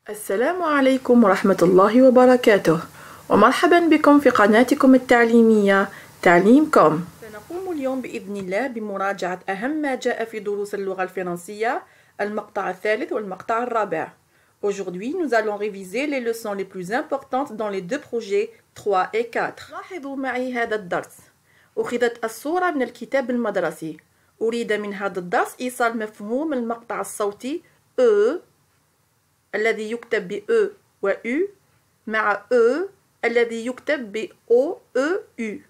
السلام عليكم ورحمة الله وبركاته، ومرحبا بكم في قناتكم التعليمية تعليمكم. سنقوم اليوم بإذن الله بمراجعة أهم ما جاء في دروس اللغة الفرنسية المقطع الثالث والمقطع الرابع. Aujourd'hui, nous allons réviser les leçons les plus importantes dans les deux projets 3 et 4. لاحظوا معي هذا الدرس. أخذت الصورة من الكتاب المدرسي. أريد من هذا الدرس إيصال مفهوم المقطع الصوتي E الذي يكتب ب E و U مع E الذي يكتب ب O E U.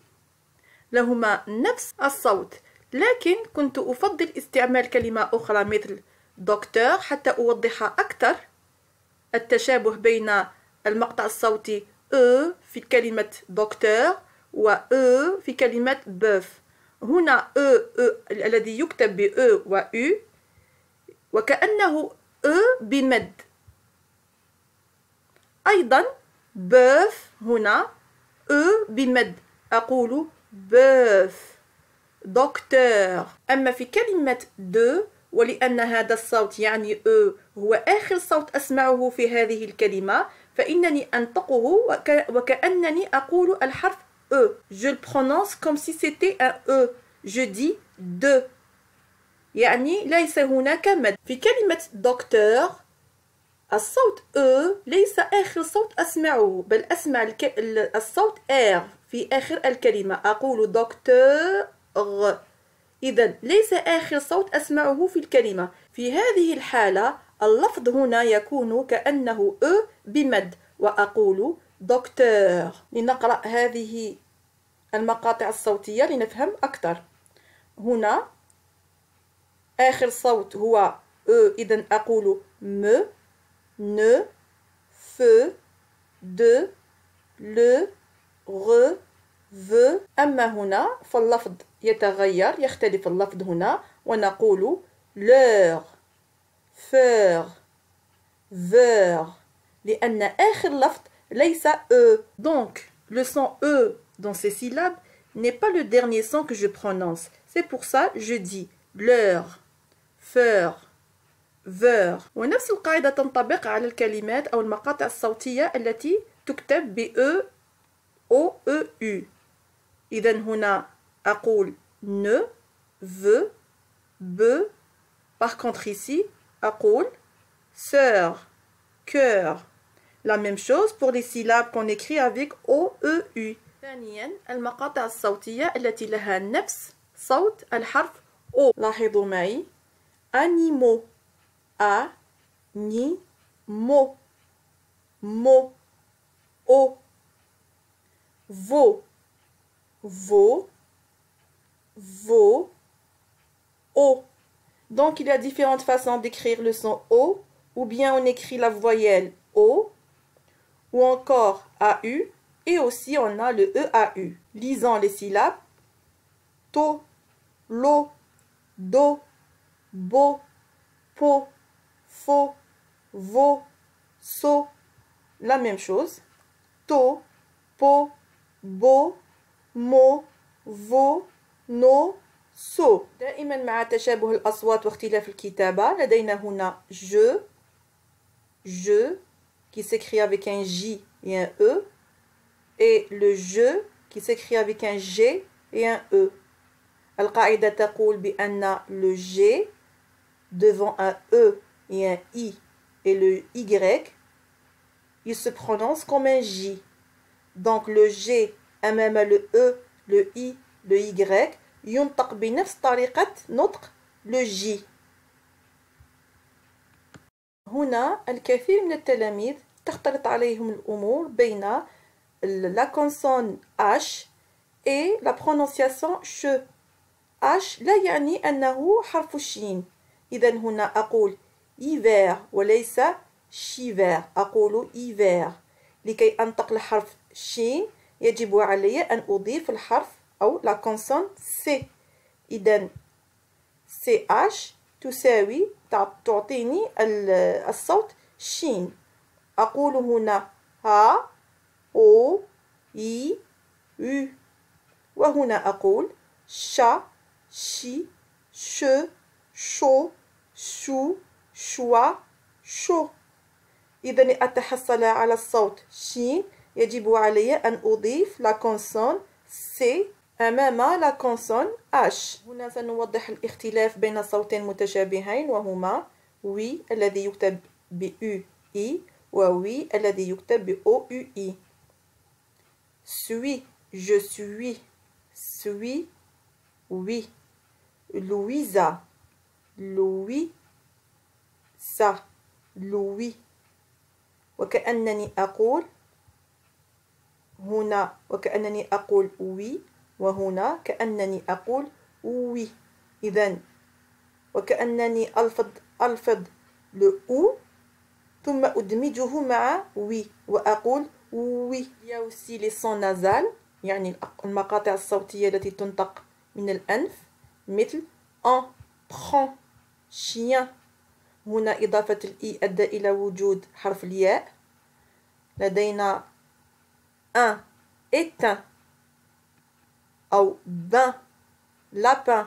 لهما نفس الصوت، لكن كنت أفضل استعمال كلمة أخرى مثل دكتور حتى أوضح أكثر التشابه بين المقطع الصوتي E في كلمة دكتور و E في كلمة بوف. هنا E الذي يكتب ب E و U وكأنه E بمد. أيضا بوف هنا E بمد، أقول بوف. دكتور. أما في كلمة دو، ولأن هذا الصوت يعني E هو آخر صوت أسمعه في هذه الكلمة، فإنني أنطقه وكأنني أقول الحرف E. Je le prononce comme si c'était un E. Je dis de. يعني ليس هناك مد. في كلمة دكتور الصوت E ليس آخر صوت أسمعه، بل أسمع الصوت R في آخر الكلمة، أقول دكتور. إذن ليس آخر صوت أسمعه في الكلمة. في هذه الحالة اللفظ هنا يكون كأنه E بمد، وأقول دكتور. لنقرأ هذه المقاطع الصوتية لنفهم أكثر. هنا آخر صوت هو E، إذن أقول me ne, feu, de, le, re, ve. أما هنا فاللفظ يتغير، يختلف اللفظ هنا ونقول leur, faire, ver، لأن آخر لفظ ليس E. Donc, le son E dans ces syllabes n'est pas le dernier son que je prononce. C'est pour ça que je dis leur, faire, ver. ونفس القاعدة تنطبق على الكلمات أو المقاطع الصوتية التي تكتب ب E, O, E, U. إذن هنا أقول ne, veut, be. Par contre ici أقول sœur, cœur. La même chose pour les syllabes qu'on écrit avec O, E, U. ثانيا المقاطع الصوتية التي لها نفس صوت الحرف O. لاحظوا معي animaux. A, ni, mo, mo, o. Veau, veau, veau, o. Donc il y a différentes façons d'écrire le son O, ou bien on écrit la voyelle O, ou encore AU, et aussi on a le EAU. Lisons les syllabes. To, lo, do, bo, po, faux, veau, so. La même chose. To, po, bo, mo, vo, no, so. دائما مع تشابه الأصوات واختلاف الكتابة لدينا هنا je qui s'écrit avec un J et un E, et le je qui s'écrit avec un G et un E. القاعدة تقول بأن le G devant un E et un I et le Y, il se prononce comme un J. Donc le G أمام le E, le I, le Y ينطق بنفس طريقة نطق le J. هنا الكثير من التلاميذ تختلط عليهم الأمور بين la consonne H et la prononciation ش. H لا يعني أنه حرف الشين. إذن هنا أقول hiver وليس shiver، أقول hiver. لكي أنطق الحرف شين يجب علي أن أضيف الحرف أو la consonne C. إذن CH تساوي تعطيني الصوت شين. أقول هنا ها أو إي U، وهنا أقول شا شي شو شو شو شوا شو. إذا لأتحصل على الصوت شين يجب علي أن أضيف لا كونسون سي أمام لا كونسون اش. هنا سنوضح الاختلاف بين صوتين متشابهين وهما وي الذي يكتب ب U I ووي الذي يكتب ب O U I. Suis, je suis, suis, oui. Louisa, Louis, ça, Louis. وكأنني أقول هنا وكأنني أقول oui وهنا كأنني أقول oui. إذن وكأنني ألفظ le ou ثم أدمجه مع oui وأقول oui. Il y a aussi les sons nasales يعني المقاطع الصوتية التي تنطق من الأنف مثل en, prend, chien. هنا إضافة الإي أدى إلى وجود حرف الياء. لدينا un, éteint أو bain, lapin.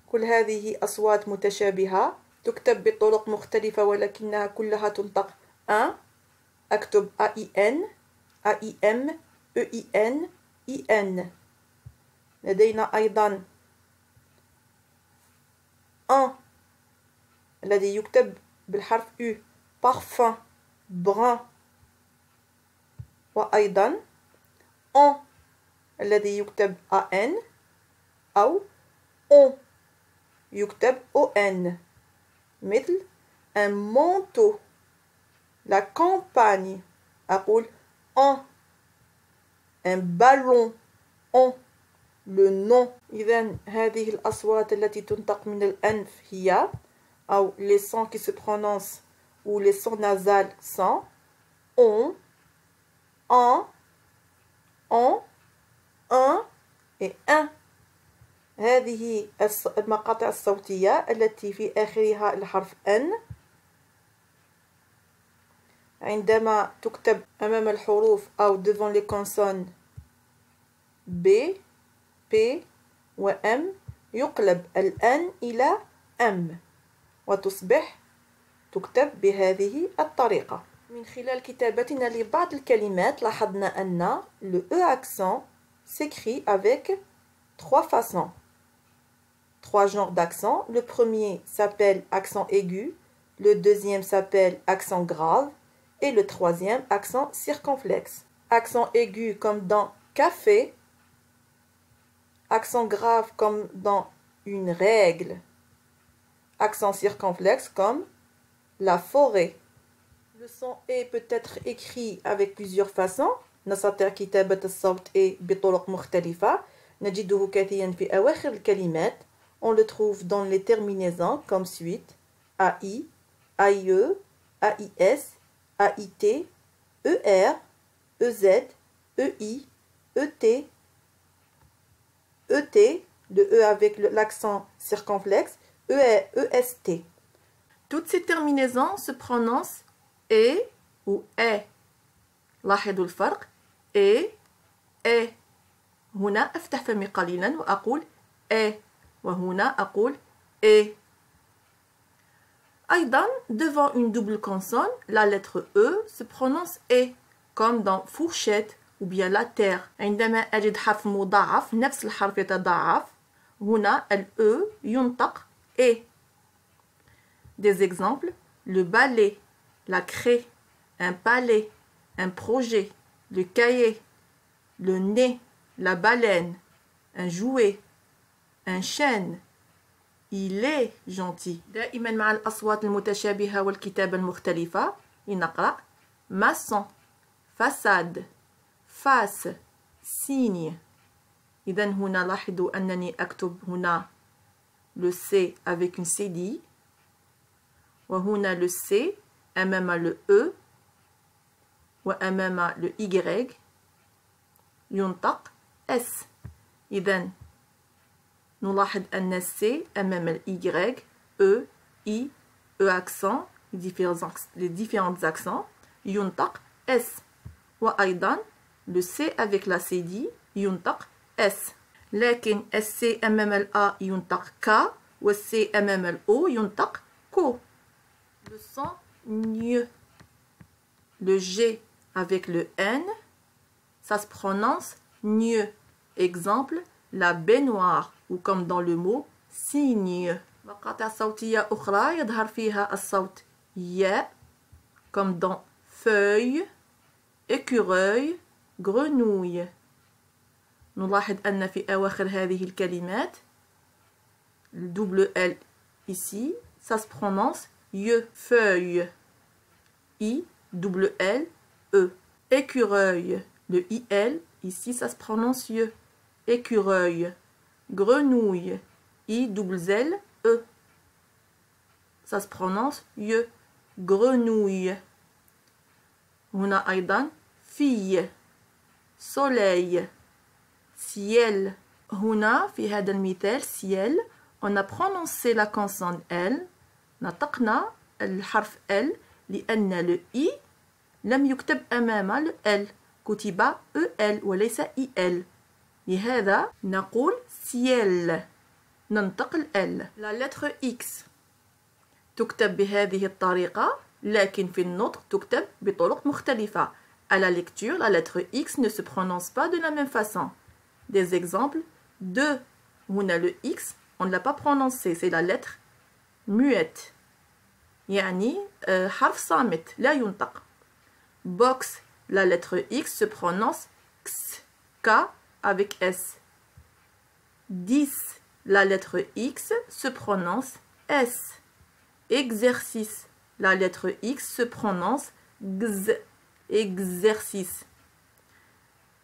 كل هذه أصوات متشابهة تكتب بطرق مختلفة ولكنها كلها تنطق un. أكتب AIN, AIM, EIN, IN. لدينا أيضا un الذي يكتب بالحرف U, parfum, brun. وأيضا on الذي يكتب AN أو on يكتب ON مثل un manteau, la campagne أقول en, un ballon en, le nom. إذن هذه الأصوات التي تنطق من الأنف هي أو les sons qui se prononcent ou les sons nasales sont on, en, un et un. هذه المقاطع الصوتية التي في آخرها الحرف N عندما تكتب أمام الحروف أو devant les consonnes B, P و M يقلب ال N إلى M وتصبح تكتب بهذه الطريقة. من خلال كتابتنا لبعض الكلمات لاحظنا أن le E accent s'écrit avec trois façons. Trois genres d'accent. Le premier s'appelle accent aigu, le deuxième s'appelle accent grave et le troisième accent circonflexe. Accent aigu comme dans café, accent grave comme dans une règle, accent circonflexe comme la forêt. Le son E peut être écrit avec plusieurs façons. نستطيع كتابة الصوت E بطرق مختلفة. نجده كثيرا في أواخر الكلمات. On le trouve dans les terminaisons comme suite AI, AIE, AIS, AIT, ER, EZ, EI, ET, ET, le E avec l'accent circonflexe, EST. Toutes ces terminaisons se prononcent E ou E. لاحظوا الفرق E, E. هنا أفتح فمي قليلا وأقول E وهنا أقول E. أيضا devant une double consonne, la lettre E se prononce E comme dans fourchette ou bien la terre. عندما أجد حرف مضاعف نفس الحرف يتضاعف هنا ال E ينطق E. Des exemples, le balai, la craie, un palais, un projet, le cahier, le nez, la baleine, un jouet, un chêne. Il est gentil. دائما مع الأصوات المتشابهة والكتابة المختلفة لنقرأ maçon, façade, face, signe. إذن هنا لاحظوا أنني أكتب هنا le C avec une cédille وهنا le C أمام le E وأمام le Y ينطق S. إذن نلاحظ أن C أمام ال Y, E, I, E accent, les différents accents ينطق S. وأيضا le C avec la cédille ينطق S. لكن الC أمام ال A ينطق K والC أمام ال O ينطق كو. Le son ñ. Le G avec le N, ça se prononce mieux. Exemple, la baignoire, ou comme dans le mot signe. مقاطع صوتية أخرى يظهر فيها الصوت ياء comme dans feuille, écureuil, grenouille. نلاحظ أن في أواخر هذه الكلمات le double L ici, ça se prononce ye, feuille. I, double L, E. Écureuil, le IL, ici ça se prononce ye, écureuil. Grenouille, I, double L, E. Ça se prononce ye, grenouille. هنا أيضا fille, soleil, ciel. هنا في هذا المثال ciel on a prononcé la consonne L نطقنا الحرف L لأن ال I لم يكتب أمام ال L كتب EL وليس IL لهذا نقول ciel ننطق ال L. La lettre X تكتب بهذه الطريقة لكن في النطق تكتب بطرق مختلفة. À la lecture, la lettre X ne se prononce pas de la même façon. Des exemples, de, هنا le X, on ne l'a pas prononcé, c'est la lettre muette. يعني حرف صامت, لا ينطق. Box, la lettre X se prononce X, K avec S. 10, la lettre X se prononce S. Exercice, la lettre X se prononce X. Exercice.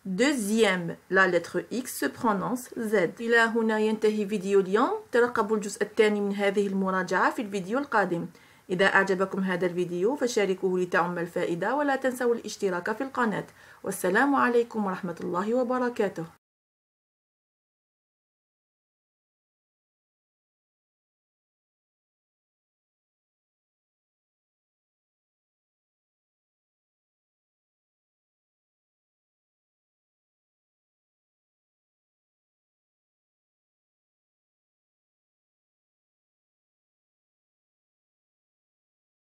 Deuxième, la lettre X se prononce Z. إلى هنا ينتهي فيديو اليوم. ترقبوا الجزء الثاني من هذه المراجعة في الفيديو القادم. إذا أعجبكم هذا الفيديو فشاركوه لتعم الفائدة ولا تنسوا الاشتراك في القناة. والسلام عليكم ورحمة الله وبركاته.